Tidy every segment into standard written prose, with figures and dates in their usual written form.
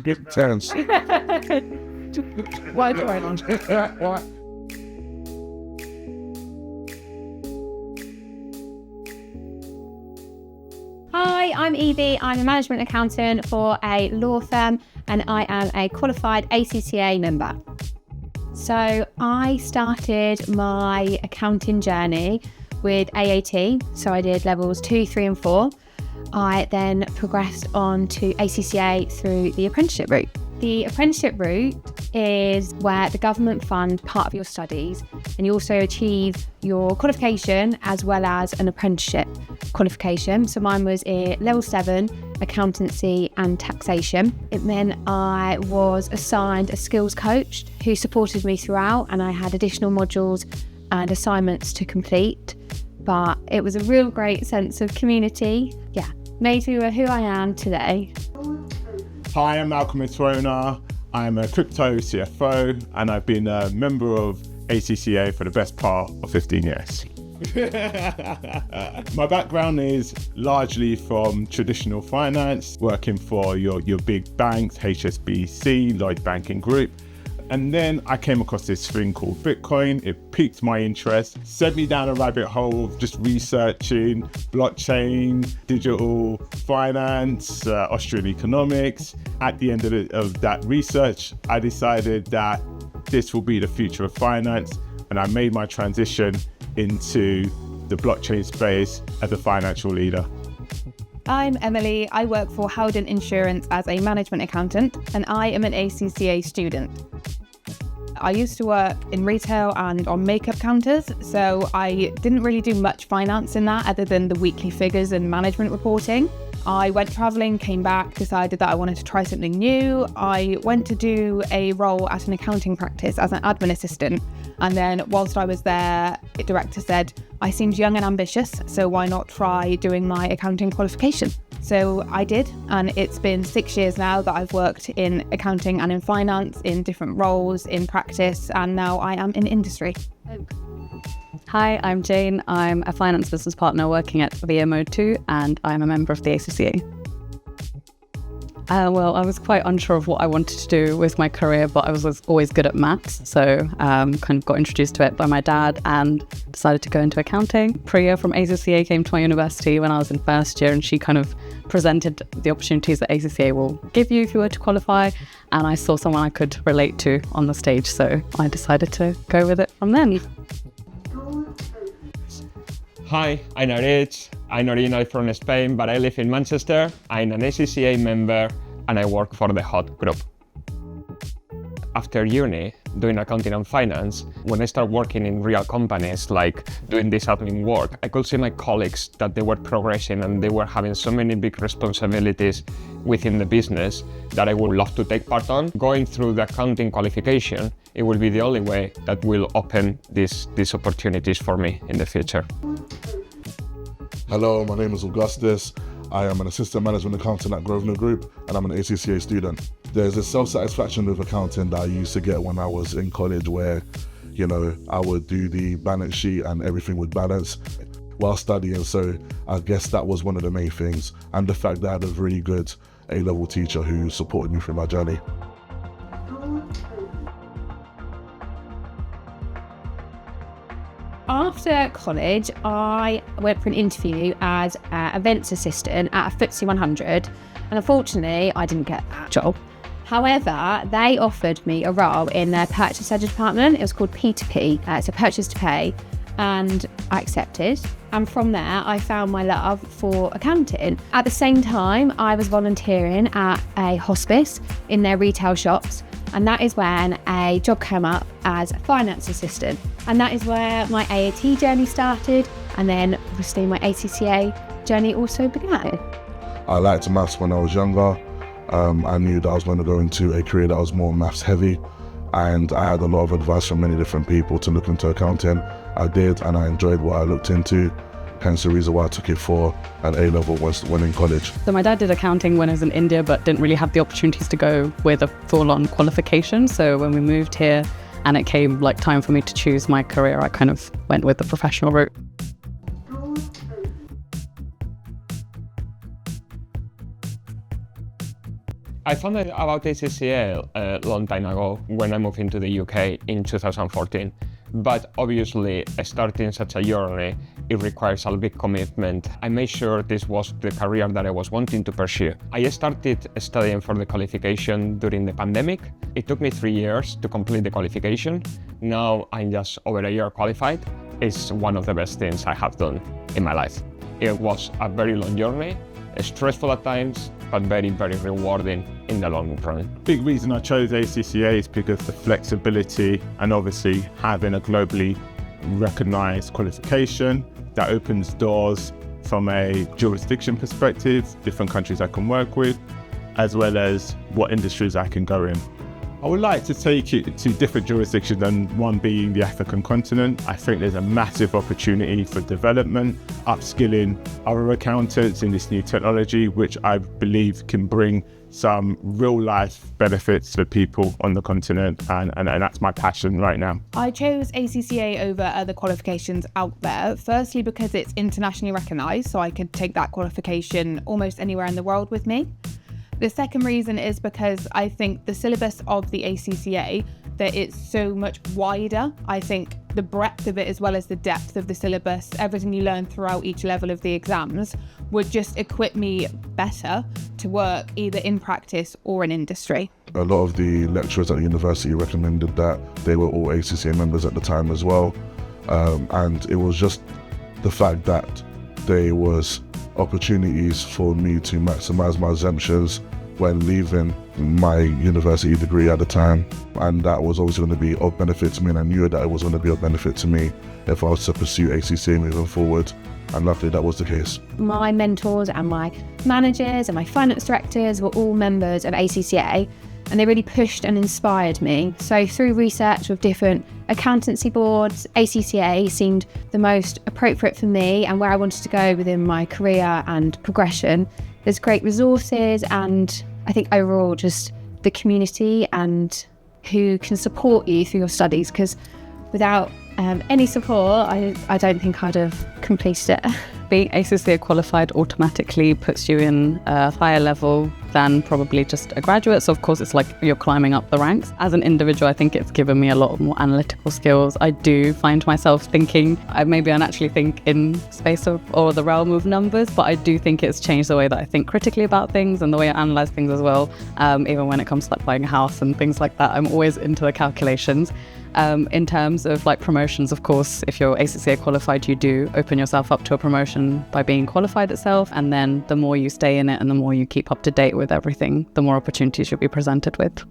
Terence. Why do I not? Hi, I'm Evie. I'm a management accountant for a law firm and I am a qualified ACCA member. So I started my accounting journey with AAT. So I did levels 2, 3 and 4. I then progressed on to ACCA through the apprenticeship route. The apprenticeship route is where the government fund part of your studies and you also achieve your qualification as well as an apprenticeship qualification. So mine was a level 7 accountancy and taxation. And then I was assigned a skills coach who supported me throughout and I had additional modules and assignments to complete. But it was a real great sense of community. Yeah, made me who I am today. Hi, I'm Malcolm. I'm a crypto CFO and I've been a member of ACCA for the best part of 15 years. My background is largely from traditional finance, working for your big banks, HSBC, Lloyd Banking Group. And then I came across this thing called Bitcoin. It piqued my interest, sent me down a rabbit hole of just researching blockchain, digital finance, Austrian economics. At the end of that research, I decided that this will be the future of finance. And I made my transition into the blockchain space as a financial leader. I'm Emily. I work for Howden Insurance as a management accountant and I am an ACCA student. I used to work in retail and on makeup counters, so I didn't really do much finance in that other than the weekly figures and management reporting. I went travelling, came back, decided that I wanted to try something new. I went to do a role at an accounting practice as an admin assistant. And then whilst I was there, the director said, I seemed young and ambitious, so why not try doing my accounting qualification? So I did, and it's been 6 years now that I've worked in accounting and in finance, in different roles, in practice, and now I am in industry. Hi, I'm Jane. I'm a finance business partner working at VMO2 and I'm a member of the ACCA. Well, I was quite unsure of what I wanted to do with my career, but I was always good at maths, so kind of got introduced to it by my dad and decided to go into accounting. Priya from ACCA came to my university when I was in first year and she kind of presented the opportunities that ACCA will give you if you were to qualify, and I saw someone I could relate to on the stage, so I decided to go with it from then. Hi, I'm Artiz. I'm originally from Spain, but I live in Manchester. I'm an ACCA member and I work for the HOT group. After uni, doing accounting and finance, when I started working in real companies, like doing this admin work, I could see my colleagues that they were progressing and they were having so many big responsibilities within the business that I would love to take part on. Going through the accounting qualification, it will be the only way that will open these opportunities for me in the future. Hello, my name is Augustus. I am an assistant management accountant at Grosvenor Group and I'm an ACCA student. There's a self-satisfaction with accounting that I used to get when I was in college where, I would do the balance sheet and everything would balance while studying. So I guess that was one of the main things. And the fact that I had a really good A-level teacher who supported me through my journey. After college, I went for an interview as an events assistant at a FTSE 100, and unfortunately, I didn't get that job. However, they offered me a role in their purchase ledger department. It was called P2P, so purchase to pay, and I accepted. And from there, I found my love for accounting. At the same time, I was volunteering at a hospice in their retail shops. And that is when a job came up as a finance assistant. And that is where my AAT journey started. And then obviously my ACCA journey also began. I liked maths when I was younger. I knew that I was going to go into a career that was more maths heavy. And I had a lot of advice from many different people to look into accounting. I did, and I enjoyed what I looked into. Hence the reason why I took it for an A-level when in college. So my dad did accounting when I was in India, but didn't really have the opportunities to go with a full-on qualification. So when we moved here and it came time for me to choose my career, I kind of went with the professional route. I found out about ACCA a long time ago when I moved into the UK in 2014. But obviously, starting such a journey, it requires a big commitment. I made sure this was the career that I was wanting to pursue. I started studying for the qualification during the pandemic. It took me 3 years to complete the qualification. Now I'm just over a year qualified. It's one of the best things I have done in my life. It was a very long journey, stressful at times, but very, very rewarding in the long run. Big reason I chose ACCA is because the flexibility and obviously having a globally recognized qualification that opens doors from a jurisdiction perspective, different countries I can work with, as well as what industries I can go in. I would like to take it to different jurisdictions than one being the African continent. I think there's a massive opportunity for development, upskilling other accountants in this new technology, which I believe can bring some real life benefits for people on the continent, and that's my passion right now. I chose ACCA over other qualifications out there, firstly because it's internationally recognised, so I could take that qualification almost anywhere in the world with me. The second reason is because I think the syllabus of the ACCA, that it's so much wider. I think the breadth of it as well as the depth of the syllabus, everything you learn throughout each level of the exams, would just equip me better to work either in practice or in industry. A lot of the lecturers at the university recommended that they were all ACCA members at the time as well. And it was just the fact that there was opportunities for me to maximize my exemptions when leaving my university degree at the time, and that was always going to be of benefit to me, and I knew that it was going to be of benefit to me if I was to pursue ACCA moving forward, and luckily that was the case. My mentors and my managers and my finance directors were all members of ACCA, and they really pushed and inspired me. So through research with different accountancy boards, ACCA seemed the most appropriate for me and where I wanted to go within my career and progression. There's great resources, and I think overall just the community and who can support you through your studies, because without any support, I don't think I'd have completed it. Being ACCA qualified automatically puts you in a higher level than probably just a graduate. So of course it's like you're climbing up the ranks. As an individual, I think it's given me a lot more analytical skills. I do find myself thinking, maybe I naturally think in space or the realm of numbers, but I do think it's changed the way that I think critically about things and the way I analyze things as well. Even when it comes to like buying a house and things like that, I'm always into the calculations. In terms of like promotions, of course, if you're ACCA qualified, you do open yourself up to a promotion by being qualified itself. And then the more you stay in it and the more you keep up to date with everything, the more opportunities you'll be presented with.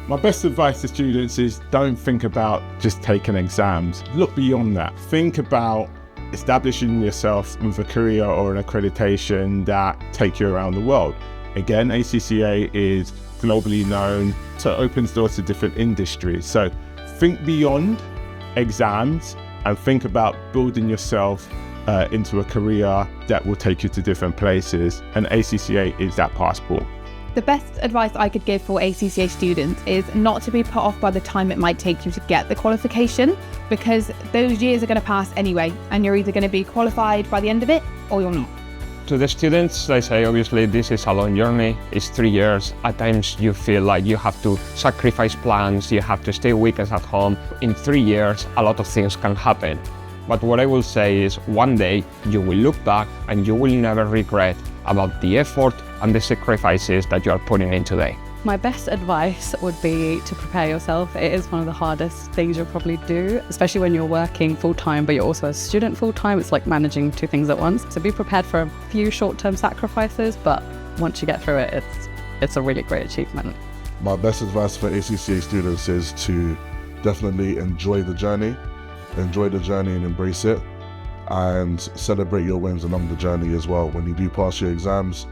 My best advice to students is don't think about just taking exams. Look beyond that. Think about establishing yourself with a career or an accreditation that take you around the world. Again, ACCA is globally known, so it opens doors to different industries. So think beyond exams and think about building yourself into a career that will take you to different places. And ACCA is that passport. The best advice I could give for ACCA students is not to be put off by the time it might take you to get the qualification, because those years are going to pass anyway, and you're either going to be qualified by the end of it or you're not. To the students, I say obviously this is a long journey, it's 3 years. At times you feel like you have to sacrifice plans, you have to stay weekends at home. In 3 years, a lot of things can happen. But what I will say is one day you will look back and you will never regret about the effort and the sacrifices that you are putting in today. My best advice would be to prepare yourself. It is one of the hardest things you'll probably do, especially when you're working full-time, but you're also a student full-time. It's like managing two things at once. So be prepared for a few short-term sacrifices, but once you get through it, it's a really great achievement. My best advice for ACCA students is to definitely enjoy the journey and embrace it, and celebrate your wins along the journey as well. When you do pass your exams,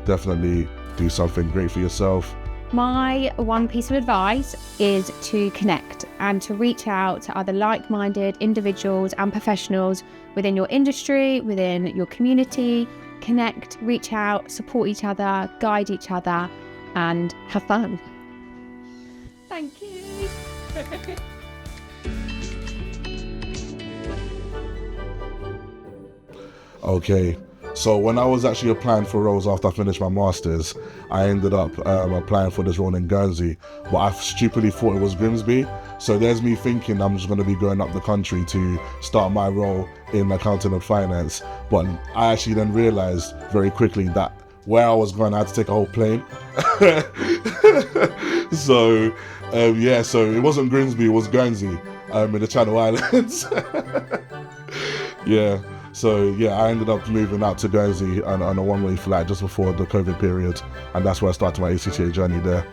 definitely do something great for yourself. My one piece of advice is to connect and to reach out to other like-minded individuals and professionals within your industry, within your community. Connect, reach out, support each other, guide each other, and have fun. Thank you. Okay, So when I was actually applying for roles after I finished my masters, I ended up applying for this role in Guernsey, but I stupidly thought it was Grimsby. So there's me thinking I'm just going to be going up the country to start my role in accounting and finance. But I actually then realised very quickly that where I was going, I had to take a whole plane. So so it wasn't Grimsby, it was Guernsey in the Channel Islands. I ended up moving out to Guernsey on a one-way flight just before the COVID period, and that's where I started my ACCA journey there.